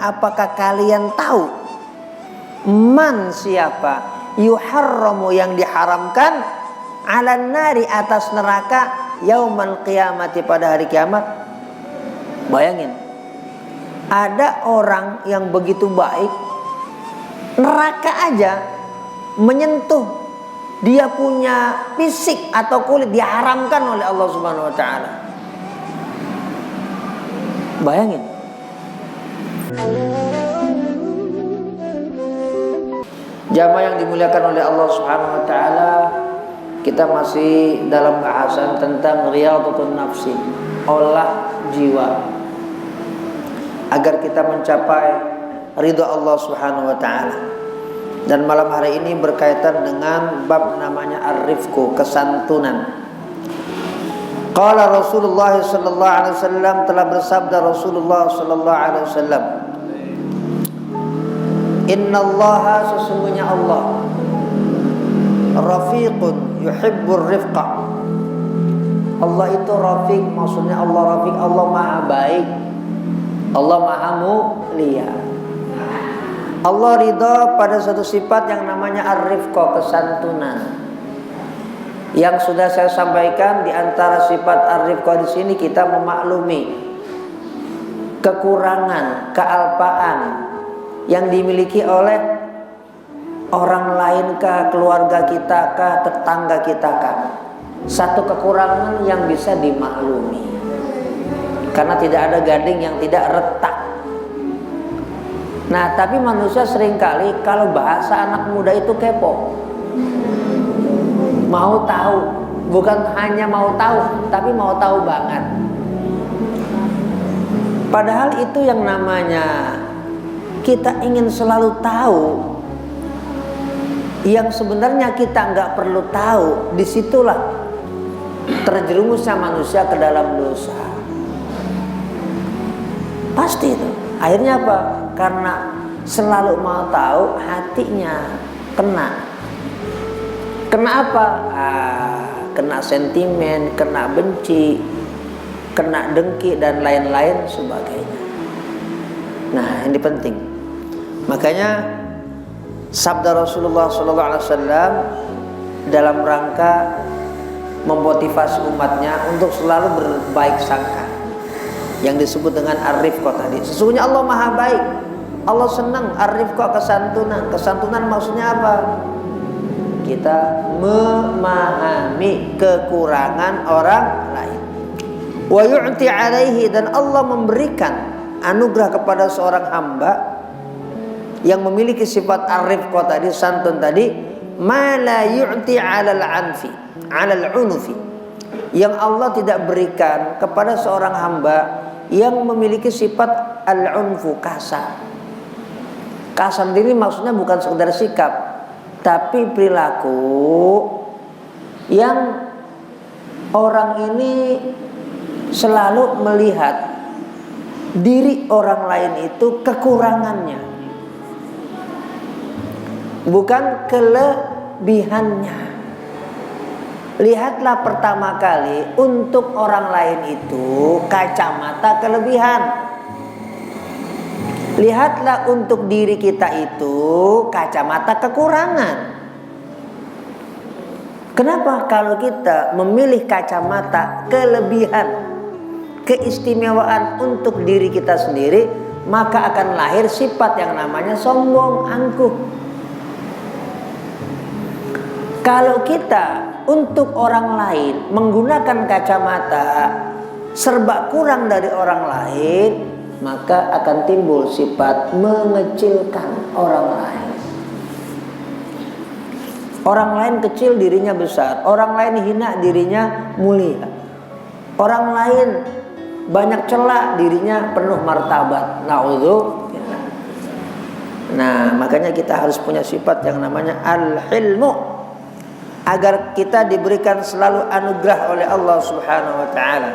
apakah kalian tahu man siapa yuharramu yang diharamkan alan nari atas neraka yaumal qiyamati pada hari kiamat? Bayangin, ada orang yang begitu baik, neraka aja menyentuh dia punya fisik atau kulit diharamkan oleh Allah Subhanahu wa taala. Bayangin. Jamaah yang dimuliakan oleh Allah Subhanahu wa taala, kita masih dalam bahasan tentang riyadhatun nafsi, olah jiwa, agar kita mencapai ridha Allah Subhanahu wa taala. Dan malam hari ini berkaitan dengan bab namanya ar-rifqu, kesantunan. Qala Rasulullah sallallahu alaihi wasallam, telah bersabda Rasulullah sallallahu alaihi wasallam, innallaha, sesungguhnya Allah, rafiqun yuhibbur rifqa. Allah itu rafiq, maksudnya Allah rafiq, Allah maha baik, Allah maha mulia. Allah ridha pada satu sifat yang namanya ar-rifqa, kesantunan. Yang sudah saya sampaikan, di antara sifat ar-rifqa di sini kita memaklumi kekurangan, kealpaan yang dimiliki oleh orang lain kah, keluarga kita kah, tetangga kita kah. Satu kekurangan yang bisa dimaklumi, karena tidak ada gading yang tidak retak. Nah, tapi manusia seringkali kalau bahasa anak muda itu kepo, mau tahu, bukan hanya mau tahu, tapi mau tahu banget. Padahal itu yang namanya kita ingin selalu tahu yang sebenarnya kita nggak perlu tahu. Disitulah terjerumusnya manusia ke dalam dosa. Pasti itu. Akhirnya apa? Karena selalu mau tahu, hatinya kena. Kena apa? Kena sentimen, kena benci, kena dengki dan lain-lain sebagainya. Nah, ini penting. Makanya sabda Rasulullah SAW dalam rangka memotivasi umatnya untuk selalu berbaik sangka, yang disebut dengan ar-rifqa tadi. Sesungguhnya Allah maha baik, Allah senang. Ar-rifqa, kesantunan. Kesantunan maksudnya apa? Kita memahami kekurangan orang lain. Wa yu'ti alaihi, dan Allah memberikan anugerah kepada seorang hamba yang memiliki sifat ar-rifqa tadi, santun tadi, ma la yu'ti 'alal 'anfi, 'alal 'unufi, yang Allah tidak berikan kepada seorang hamba yang memiliki sifat al-'unfu, kasar. Kasar ini maksudnya bukan sekedar sikap, tapi perilaku yang orang ini selalu melihat diri orang lain itu kekurangannya, bukan kelebihannya. Lihatlah pertama kali untuk orang lain itu kacamata kelebihan. Lihatlah untuk diri kita itu kacamata kekurangan. Kenapa kalau kita memilih kacamata kelebihan, keistimewaan untuk diri kita sendiri, maka akan lahir sifat yang namanya sombong, angkuh. Kalau kita untuk orang lain menggunakan kacamata serba kurang dari orang lain, maka akan timbul sifat mengecilkan orang lain. Orang lain kecil, dirinya besar. Orang lain hina, dirinya mulia. Orang lain banyak celah, dirinya penuh martabat. Na'udzubillah. Nah, makanya kita harus punya sifat yang namanya al-hilmu, agar kita diberikan selalu anugerah oleh Allah Subhanahu wa taala.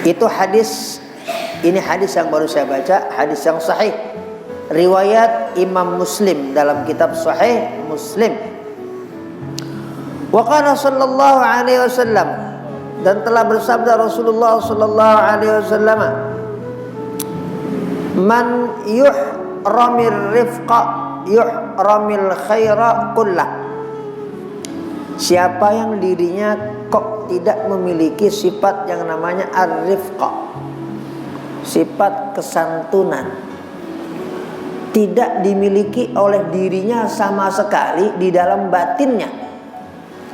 Itu hadis, ini hadis yang baru saya baca, hadis yang sahih, riwayat Imam Muslim dalam kitab Sahih Muslim. Wa qala sallallahu alaihi wasallam, dan telah bersabda Rasulullah sallallahu alaihi wasallam, "Man yuhramir rifqa yuhramil khaira kullah." Siapa yang dirinya kok tidak memiliki sifat yang namanya ar-rifqa, sifat kesantunan, tidak dimiliki oleh dirinya sama sekali di dalam batinnya,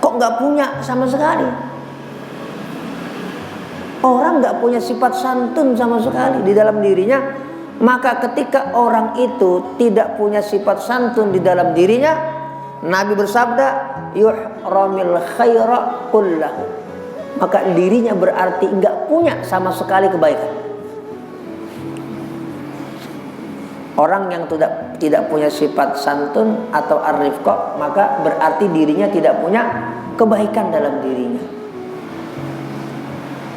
kok nggak punya sama sekali. Orang nggak punya sifat santun sama sekali di dalam dirinya, maka ketika orang itu tidak punya sifat santun di dalam dirinya, Nabi bersabda, yuhramil khaira kullahu, maka dirinya berarti nggak punya sama sekali kebaikan. Orang yang tidak punya sifat santun atau ar-rifqa, maka berarti dirinya tidak punya kebaikan dalam dirinya.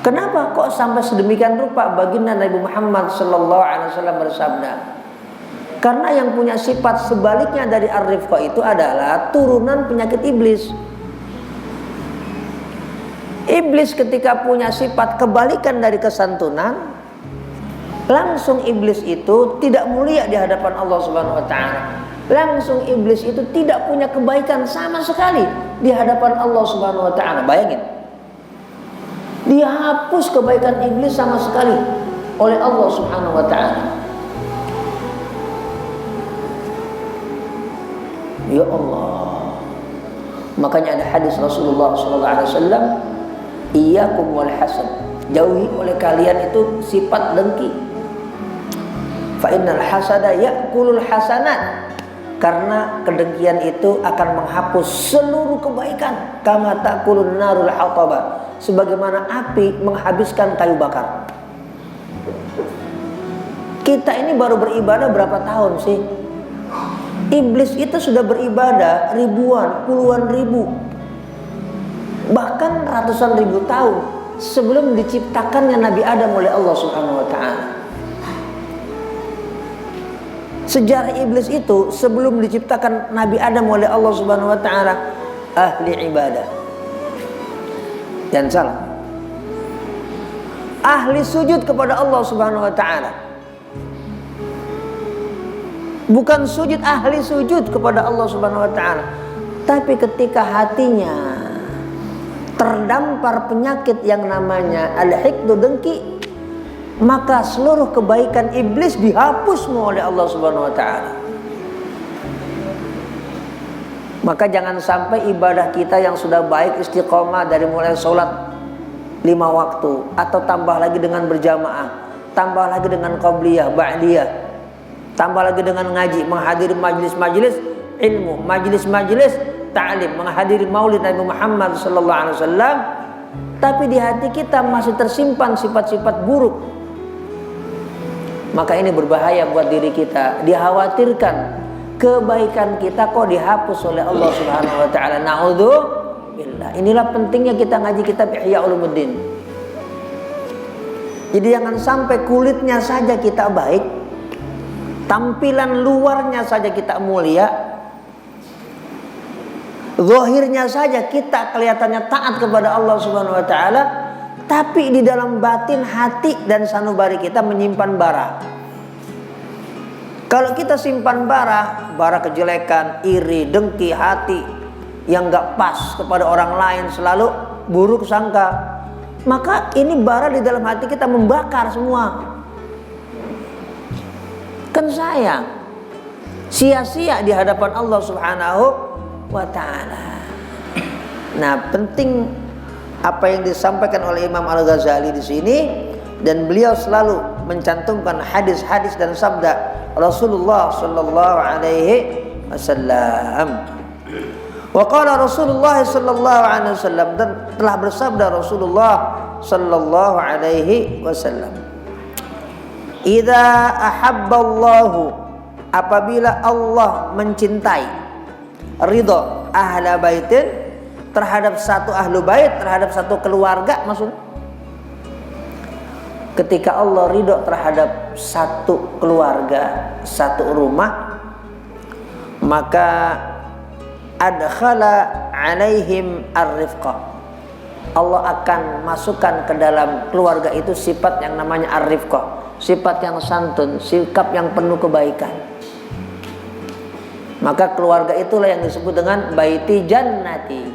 Kenapa kok sampai sedemikian rupa? Baginda Nabi Muhammad sallallahu alaihi wasallam bersabda, karena yang punya sifat sebaliknya dari ar-rifqa itu adalah turunan penyakit iblis. Iblis ketika punya sifat kebalikan dari kesantunan, langsung iblis itu tidak mulia di hadapan Allah Subhanahu wa taala. Langsung iblis itu tidak punya kebaikan sama sekali di hadapan Allah Subhanahu wa taala. Bayangin. Dia hapus kebaikan iblis sama sekali oleh Allah Subhanahu wa taala. Ya Allah. Makanya ada hadis Rasulullah sallallahu alaihi wasallam, iyyakum wal hasad. Jauhi oleh kalian itu sifat dengki. Fa innal hasada ya'kulul hasanat. Karena kedengkian itu akan menghapus seluruh kebaikan. Kama ta'kulun narul hataba, sebagaimana api menghabiskan kayu bakar. Kita ini baru beribadah berapa tahun sih? Iblis itu sudah beribadah ribuan, puluhan ribu, bahkan ratusan ribu tahun sebelum diciptakannya Nabi Adam oleh Allah Subhanahu wa taala. Sejarah iblis itu sebelum diciptakan Nabi Adam oleh Allah Subhanahu wa taala ahli ibadah. Jangan salah. Ahli sujud kepada Allah Subhanahu wa taala. Bukan sujud ahli sujud kepada Allah Subhanahu wa taala, tapi ketika hatinya terdampar penyakit yang namanya al-hiqdu, dengki, maka seluruh kebaikan iblis dihapus oleh Allah Subhanahu wa taala. Maka jangan sampai ibadah kita yang sudah baik istiqomah dari mulai sholat 5 waktu, atau tambah lagi dengan berjamaah, tambah lagi dengan qabliyah, ba'diyah, tambah lagi dengan ngaji, menghadiri majlis-majlis ilmu, majlis-majlis ta'lim, menghadiri maulid Nabi Muhammad sallallahu alaihi wasallam, tapi di hati kita masih tersimpan sifat-sifat buruk, maka ini berbahaya buat diri kita. Dikhawatirkan kebaikan kita kok dihapus oleh Allah Subhanahu wa taala. Na'udzubillah. Inilah pentingnya kita ngaji kitab Ihya Ulumuddin. Jadi jangan sampai kulitnya saja kita baik, tampilan luarnya saja kita mulia, zahirnya saja kita kelihatannya taat kepada Allah Subhanahu wa taala, tapi di dalam batin, hati dan sanubari kita menyimpan bara. Kalau kita simpan bara kejelekan, iri, dengki, hati yang gak pas kepada orang lain, selalu buruk sangka, maka ini bara di dalam hati kita membakar semua. Kan sayang, sia-sia di hadapan Allah Subhanahu wa ta'ala. Nah, penting apa yang disampaikan oleh Imam Al-Ghazali di sini, dan beliau selalu mencantumkan hadis-hadis dan sabda Rasulullah sallallahu alaihi wasallam. Wa qala Rasulullah sallallahu alaihi wasallam, dan telah bersabda Rasulullah sallallahu alaihi wasallam, idza ahabballahu, apabila Allah mencintai, ridha ahla baitin, terhadap satu ahlu bait, terhadap satu keluarga maksudnya. Ketika Allah ridho terhadap satu keluarga, satu rumah, maka adkhala alaihim ar-rifqa, Allah akan masukkan ke dalam keluarga itu sifat yang namanya ar-rifqah, sifat yang santun, sikap yang penuh kebaikan. Maka keluarga itulah yang disebut dengan baiti jannati,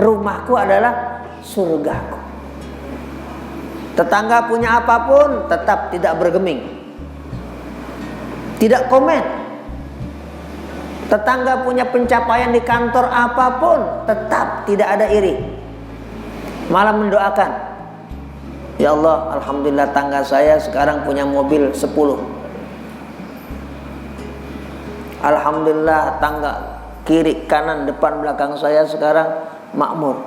rumahku adalah surgaku. Tetangga punya apapun tetap tidak bergeming, tidak komen. Tetangga punya pencapaian di kantor apapun tetap tidak ada iri, malah mendoakan, ya Allah, alhamdulillah tangga saya sekarang punya mobil 10. Alhamdulillah tangga kiri kanan depan belakang saya sekarang makmur.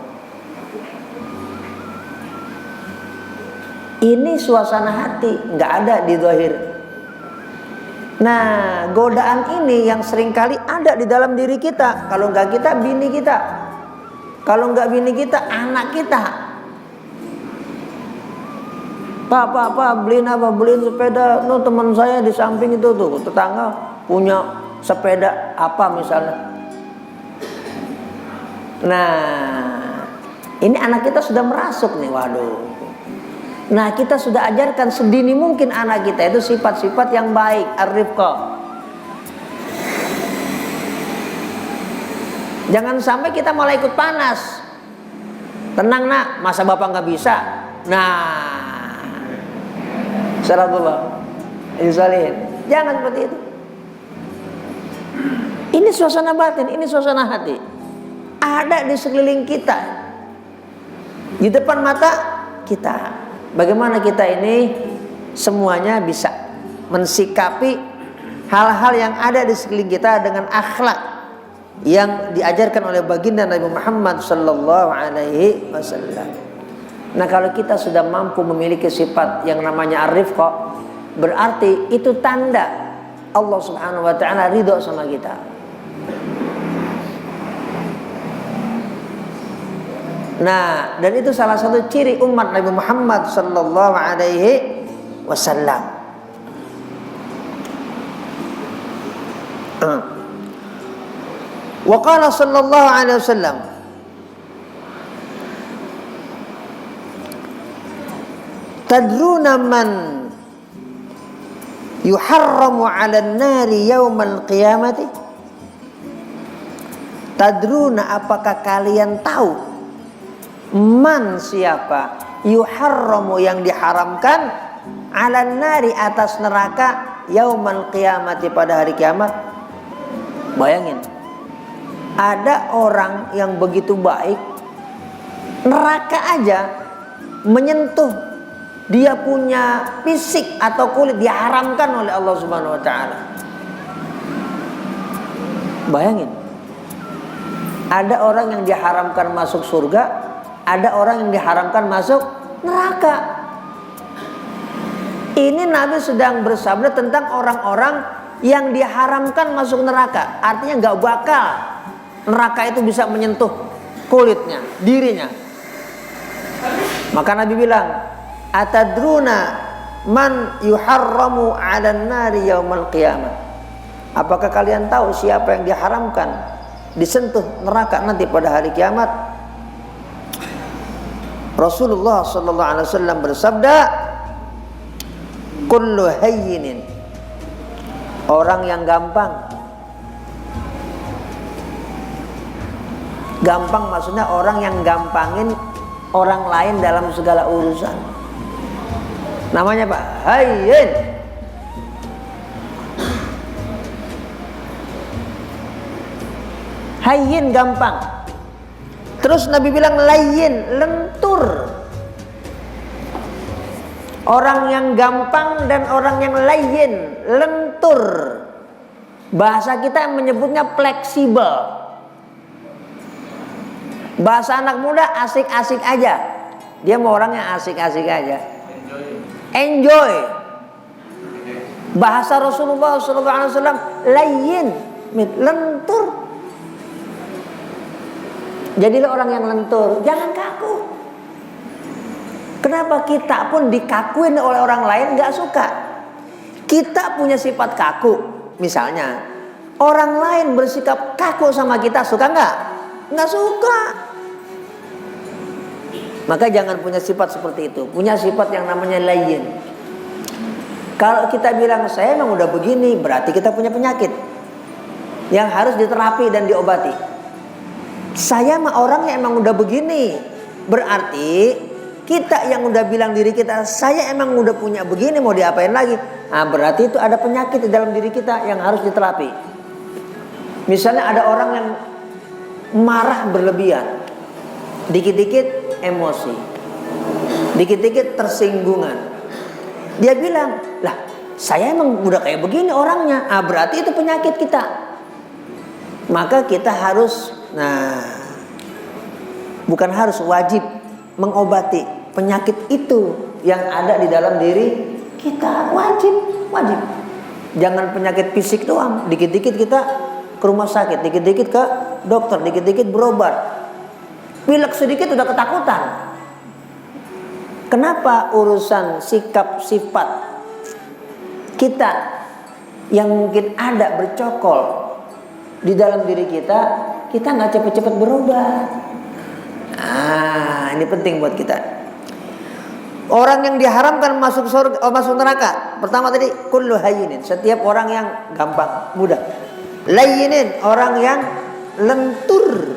Ini suasana hati, nggak ada di zahir. Nah, godaan ini yang seringkali ada di dalam diri kita. Kalau nggak kita, bini kita. Kalau nggak bini kita, anak kita. Pak, beliin apa? Beliin sepeda. No, teman saya di samping itu tuh, tetangga punya sepeda apa misalnya. Nah, ini anak kita sudah merasuk nih, waduh. Nah, kita sudah ajarkan sedini mungkin anak kita itu sifat-sifat yang baik, ar-rifqah. Jangan sampai kita malah ikut panas. Tenang nak, masa bapak nggak bisa. Nah, salatullah, insalihin. Jangan seperti itu. Ini suasana batin, ini suasana hati. Ada di sekeliling kita, di depan mata kita. Bagaimana kita ini semuanya bisa mensikapi hal-hal yang ada di sekeliling kita dengan akhlak yang diajarkan oleh baginda Nabi Muhammad sallallahu alaihi wasallam. Nah, kalau kita sudah mampu memiliki sifat yang namanya ar-rifqah, berarti itu tanda Allah Subhanahu wa taala ridho sama kita. Nah, dan itu salah satu ciri umat Nabi Muhammad sallallahu alaihi wasallam. Wa qala sallallahu alaihi wasallam, tadruna man yuharramu 'alan nari yaumal qiyamati? Tadruna, apakah kalian tahu man, siapa, yuharramu, yang diharamkan, 'alan nari, atas neraka, yaumal qiyamati, pada hari kiamat? Bayangin, ada orang yang begitu baik, neraka aja menyentuh dia punya fisik atau kulit diharamkan oleh Allah Subhanahu wa taala. Bayangin, ada orang yang diharamkan masuk surga, ada orang yang diharamkan masuk neraka. Ini Nabi sedang bersabda tentang orang-orang yang diharamkan masuk neraka. Artinya gak bakal neraka itu bisa menyentuh kulitnya, dirinya. Maka Nabi bilang, atadruna man yuharramu 'alan nari yaumal qiyamah? Apakah kalian tahu siapa yang diharamkan disentuh neraka nanti pada hari kiamat? Rasulullah sallallahu alaihi wasallam bersabda, kullu hayyinin, orang yang gampang. Gampang maksudnya orang yang gampangin orang lain dalam segala urusan. Namanya Pak, hayyin. Hayyin, gampang. Terus Nabi bilang layyin, lentur. Orang yang gampang dan orang yang layyin, lentur. Bahasa kita menyebutnya fleksibel. Bahasa anak muda asik-asik aja. Dia mau orang yang asik-asik aja. Enjoy. Bahasa Rasulullah SAW layyin, lentur. Jadilah orang yang lentur, jangan kaku. Kenapa kita pun dikakuin oleh orang lain gak suka? Kita punya sifat kaku. Misalnya orang lain bersikap kaku sama kita, suka gak? Gak suka. Maka jangan punya sifat seperti itu. Punya sifat yang namanya layyin. Kalau kita bilang saya emang udah begini, berarti kita punya penyakit yang harus diterapi dan diobati. Saya mah orangnya emang udah begini, berarti kita yang udah bilang diri kita saya emang udah punya begini, mau diapain lagi? Nah, berarti itu ada penyakit di dalam diri kita yang harus diterapi. Misalnya ada orang yang marah berlebihan, dikit-dikit emosi, dikit-dikit tersinggungan. Dia bilang, lah saya emang udah kayak begini orangnya. Ah, berarti itu penyakit kita. Maka kita harus, bukan harus, wajib mengobati penyakit itu yang ada di dalam diri kita. Wajib. Jangan penyakit fisik doang. Dikit-dikit kita ke rumah sakit, dikit-dikit ke dokter, dikit-dikit berobat. Pilek sedikit udah ketakutan. Kenapa urusan sikap sifat kita yang mungkin ada bercokol di dalam diri kita nggak cepet-cepet berubah? Ini penting buat kita. Orang yang diharamkan masuk surga, masuk neraka. Pertama tadi kullu hayyinin, setiap orang yang gampang, mudah. Layyinin, orang yang lentur.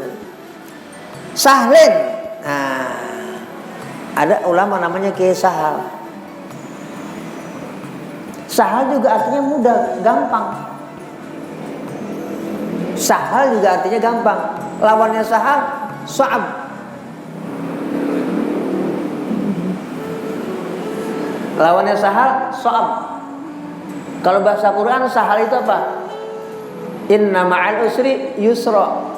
Sahlin. Ada ulama namanya Kiai Sahal. Sahal juga artinya mudah, gampang. Sahal juga artinya gampang. Lawannya Sahal, Sa'ab. Lawannya Sahal, Sa'ab. Kalau bahasa Quran Sahal itu apa? Inna ma'al usri yusra.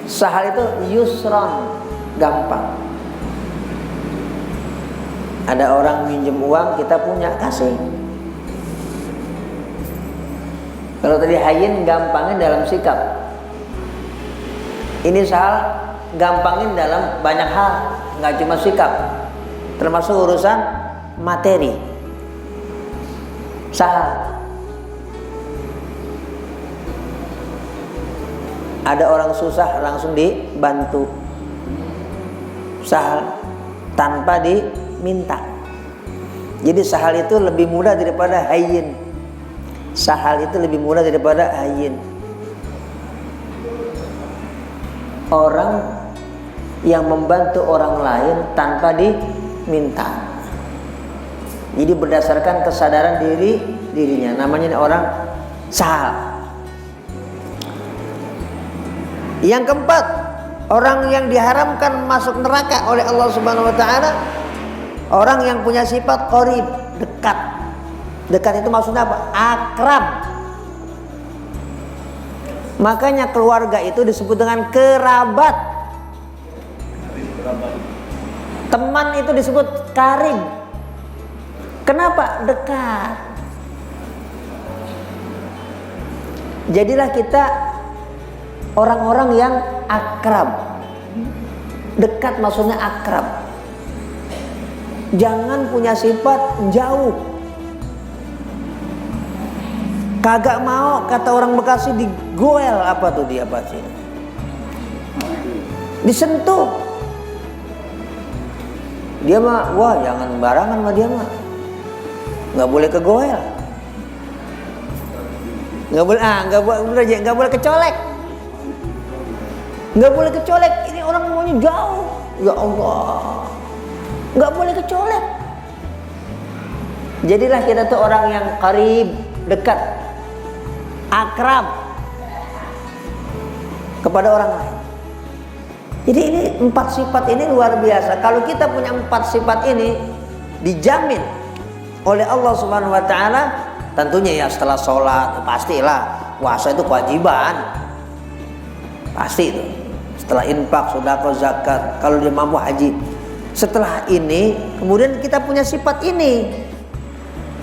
Sahal itu yusran, gampang. Ada orang minjem uang, kita punya, kasih. Kalau tadi hayyin, gampangin dalam sikap. Ini Sahal, gampangin dalam banyak hal, nggak cuma sikap, termasuk urusan materi. Sahal. Ada orang susah langsung dibantu. Sahal, tanpa diminta. Jadi Sahal itu lebih mudah daripada hayyin. Sahal itu lebih mudah daripada hayyin. Orang yang membantu orang lain tanpa diminta. Jadi berdasarkan kesadaran dirinya, namanya orang Sahal. Yang keempat, orang yang diharamkan masuk neraka oleh Allah Subhanahu wa taala, orang yang punya sifat qarib, dekat. Dekat itu maksudnya apa? Akrab. Makanya keluarga itu disebut dengan kerabat. Teman itu disebut karib. Kenapa? Dekat. Jadilah kita orang-orang yang akrab. Dekat maksudnya akrab. Jangan punya sifat jauh. Kagak mau, kata orang Bekasi, digoel. Apa tuh dia pasti? Disentuh. Dia mah, wah jangan barangan mah dia mah. Nggak boleh kegoel. Nggak boleh kecolek. Nggak boleh kecolek. Ini orang maunya jauh. Ya Allah, nggak boleh kecolek. Jadilah kita tuh orang yang qarib, dekat, akrab kepada orang lain. Jadi ini 4 sifat ini luar biasa. Kalau kita punya 4 sifat ini, dijamin oleh Allah Subhanahu wa taala. Tentunya ya setelah sholat, pastilah puasa itu kewajiban, pasti itu. Setelah infak, sedekah, zakat, kalau dia mampu haji. Setelah ini, kemudian kita punya sifat ini,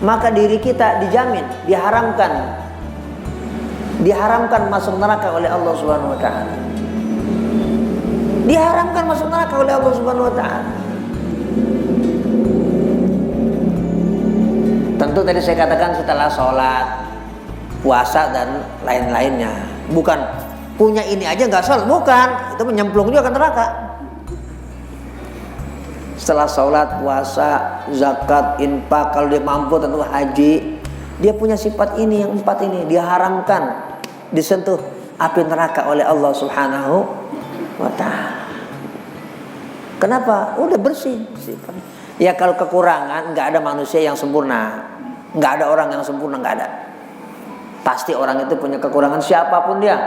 maka diri kita dijamin, diharamkan masuk neraka oleh Allah Subhanahu wa taala. Diharamkan masuk neraka oleh Allah Subhanahu wa taala. Tentu tadi saya katakan setelah sholat, puasa dan lain-lainnya. Bukan punya ini aja nggak sholat, bukan. Itu menyemplung juga ke neraka. Setelah sholat, puasa, zakat, infak, kalau dia mampu tentu haji, dia punya sifat ini, yang 4 ini. Dia haramkan disentuh api neraka oleh Allah Subhanahu wa ta'ala. Kenapa? Udah bersih sifatnya. Ya kalau kekurangan, nggak ada manusia yang sempurna, nggak ada orang yang sempurna, nggak ada. Pasti orang itu punya kekurangan, siapapun dia,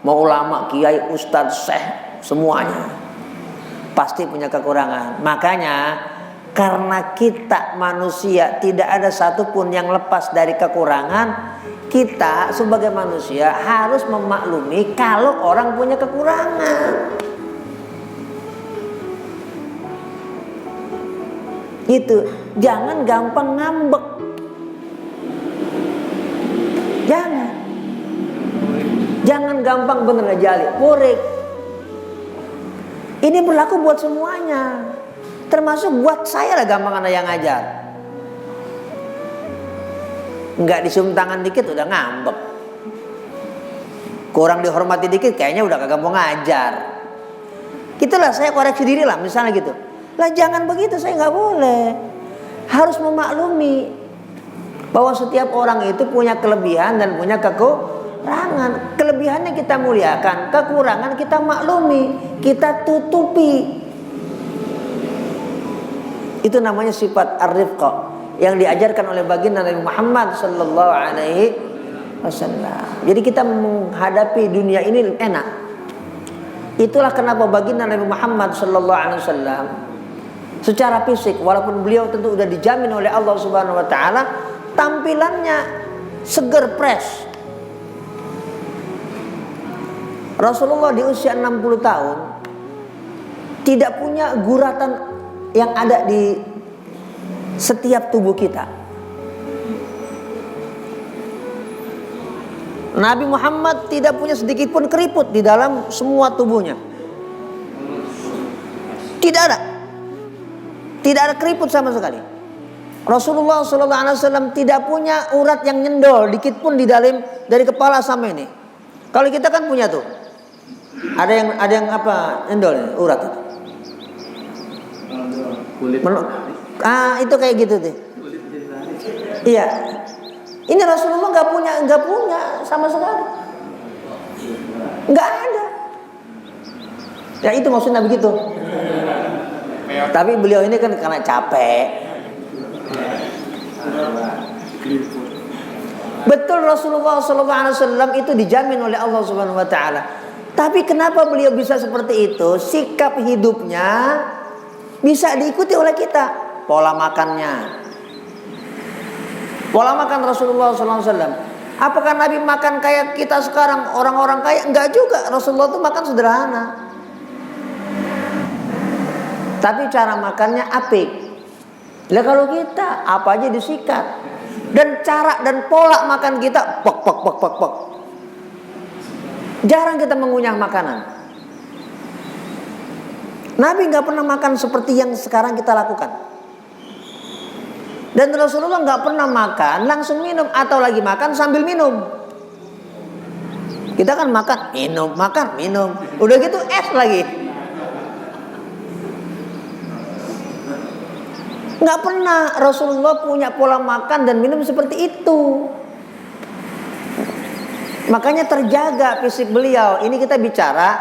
mau ulama, kiai, ustadz, syekh, semuanya pasti punya kekurangan. Makanya karena kita manusia tidak ada satupun yang lepas dari kekurangan, kita sebagai manusia harus memaklumi kalau orang punya kekurangan. Itu jangan gampang ngambek. Jangan gampang bener jali, korek. Ini berlaku buat semuanya, termasuk buat saya lah, gampang anak yang ngajar. Nggak dicium tangan dikit udah ngambek, kurang dihormati dikit kayaknya udah kagak mau ngajar. Itulah saya koreksi diri lah, misalnya gitu. Lah jangan begitu, saya nggak boleh. Harus memaklumi bahwa setiap orang itu punya kelebihan dan punya kekurangan. Kelebihannya kita muliakan, kekurangan kita maklumi, kita tutupi. Itu namanya sifat ar-rifqa yang diajarkan oleh baginda Nabi Muhammad sallallahu alaihi wasallam. Jadi kita menghadapi dunia ini enak. Itulah kenapa baginda Nabi Muhammad sallallahu alaihi wasallam secara fisik, walaupun beliau tentu sudah dijamin oleh Allah Subhanahu wa taala, tampilannya seger fresh. Rasulullah di usia 60 tahun tidak punya guratan yang ada di setiap tubuh kita. Nabi Muhammad tidak punya sedikit pun keriput di dalam semua tubuhnya. Tidak ada. Tidak ada keriput sama sekali. Rasulullah SAW tidak punya urat yang nyendol dikit pun di dalam dari kepala sampai ini. Kalau kita kan punya tuh. Ada yang apa nyendol urat itu. Kulit. Itu kayak gitu deh. Iya. Ini Rasulullah nggak punya sama sekali. Nggak ada. Ya itu maksudnya begitu. Tapi beliau ini kan karena capek. Betul Rasulullah SAW itu dijamin oleh Allah Subhanahu Wa Taala. Tapi kenapa beliau bisa seperti itu? Sikap hidupnya bisa diikuti oleh kita. Pola makannya. Pola makan Rasulullah SAW. Apakah Nabi makan kayak kita sekarang orang-orang kaya? Enggak juga. Rasulullah itu makan sederhana. Tapi cara makannya apik. Lah kalau kita apa aja disikat. Dan cara dan pola makan kita pok. Jarang kita mengunyah makanan. Nabi nggak pernah makan seperti yang sekarang kita lakukan. Dan Rasulullah nggak pernah makan langsung minum atau lagi makan sambil minum. Kita kan makan minum, udah gitu es lagi. Nggak pernah Rasulullah punya pola makan dan minum seperti itu. Makanya terjaga fisik beliau. Ini kita bicara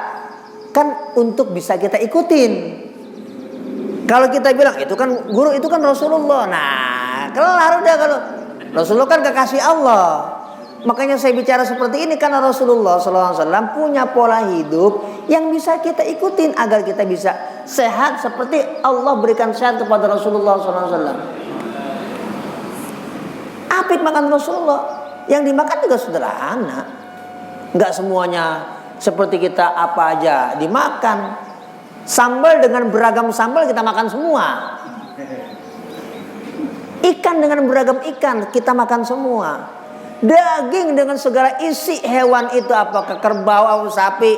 kan untuk bisa kita ikutin. Kalau kita bilang itu kan guru, itu kan Rasulullah. Nah, kelar udah. Kalau Rasulullah kan kekasih Allah. Makanya saya bicara seperti ini karena Rasulullah SAW punya pola hidup yang bisa kita ikutin agar kita bisa sehat seperti Allah berikan sehat kepada Rasulullah SAW. Apik makan Rasulullah. Yang dimakan juga sederhana. Enggak semuanya seperti kita apa aja dimakan. Sambal dengan beragam sambal kita makan semua. Ikan dengan beragam ikan kita makan semua. Daging dengan segala isi hewan itu, apakah kerbau atau sapi,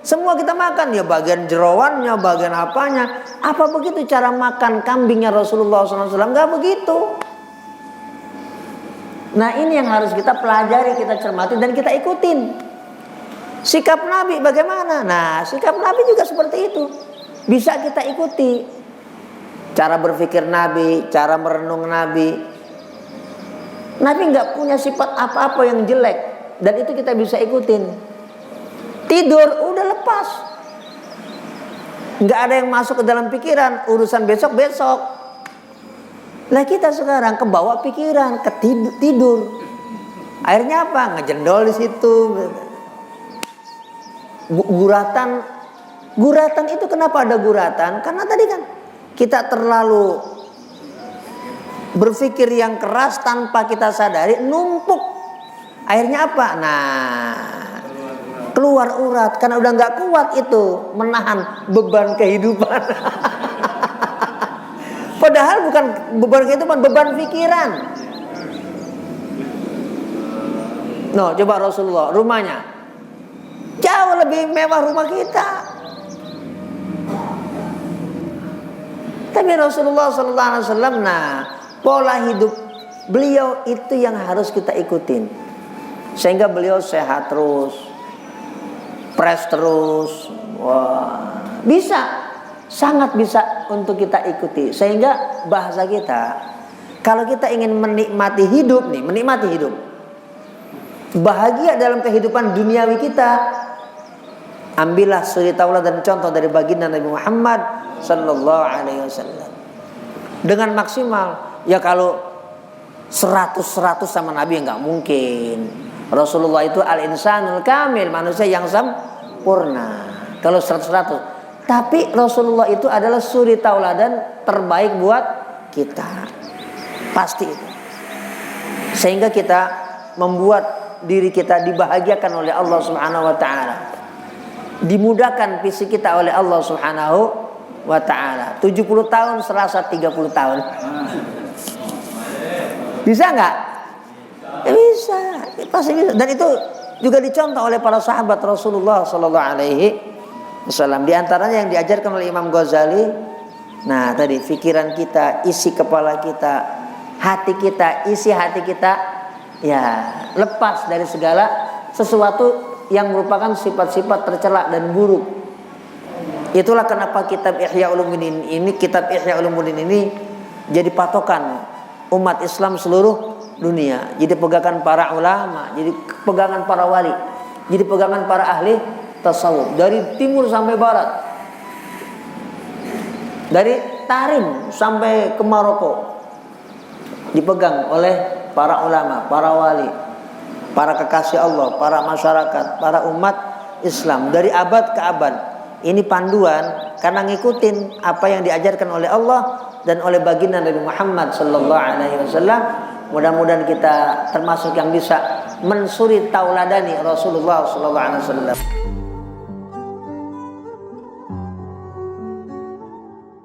semua kita makan. Ya bagian jerawannya, bagian apanya. Apa begitu cara makan kambingnya Rasulullah SAW? Enggak begitu. Nah ini yang harus kita pelajari, kita cermati dan kita ikutin. Sikap Nabi bagaimana? Nah sikap Nabi juga seperti itu. Bisa kita ikuti. cara berpikir Nabi, cara merenung Nabi. Nabi nggak punya sifat apa-apa yang jelek, dan itu kita bisa ikutin. Tidur udah lepas, nggak ada yang masuk ke dalam pikiran, urusan besok-besok. Lah kita sekarang kebawa pikiran, tidur. Akhirnya apa? Ngejendol di situ. Guratan itu kenapa ada guratan? Karena tadi kan kita terlalu berpikir yang keras tanpa kita sadari, numpuk. Akhirnya apa? Nah, keluar urat karena udah nggak kuat itu menahan beban kehidupan. Padahal bukan beban kehidupan, beban pikiran. No, coba Rasulullah rumahnya jauh lebih mewah rumah kita. Tapi Rasulullah SAW, nah, pola hidup beliau itu yang harus kita ikutin, sehingga beliau sehat terus, fresh terus. Wah, bisa, sangat bisa untuk kita ikuti. Sehingga bahasa kita, kalau kita ingin menikmati hidup nih, menikmati hidup, bahagia dalam kehidupan duniawi kita, ambillah suri tauladan dan contoh dari baginda Nabi Muhammad sallallahu alaihi wasallam dengan maksimal. Ya kalau 100 sama Nabi nggak mungkin. Rasulullah itu al-insanul kamil, manusia yang sempurna. Kalau 100. Tapi Rasulullah itu adalah suri tauladan terbaik buat kita. Pasti itu. Sehingga kita membuat diri kita dibahagiakan oleh Allah Subhanahu wa taala. Dimudahkan fisik kita oleh Allah Subhanahu wa taala. 70 tahun serasa 30 tahun. Bisa nggak? Ya bisa, pasti bisa. Dan itu juga dicontoh oleh para sahabat Rasulullah Sallallahu Alaihi Wasallam. Di antaranya yang diajarkan oleh Imam Ghazali. Nah, tadi pikiran kita, isi kepala kita, hati kita, isi hati kita, ya lepas dari segala sesuatu yang merupakan sifat-sifat tercela dan buruk. Itulah kenapa kitab Ihya Ulumuddin ini jadi patokan umat Islam seluruh dunia. Jadi pegangan para ulama, jadi pegangan para wali, jadi pegangan para ahli tasawuf dari timur sampai barat, dari Tarim sampai ke Maroko, dipegang oleh para ulama, para wali, para kekasih Allah, para masyarakat, para umat Islam dari abad ke abad. Ini panduan karena ngikutin apa yang diajarkan oleh Allah dan oleh baginda Nabi Muhammad sallallahu alaihi wasallam. Mudah-mudahan kita termasuk yang bisa mensuri tauladani Rasulullah sallallahu alaihi wasallam.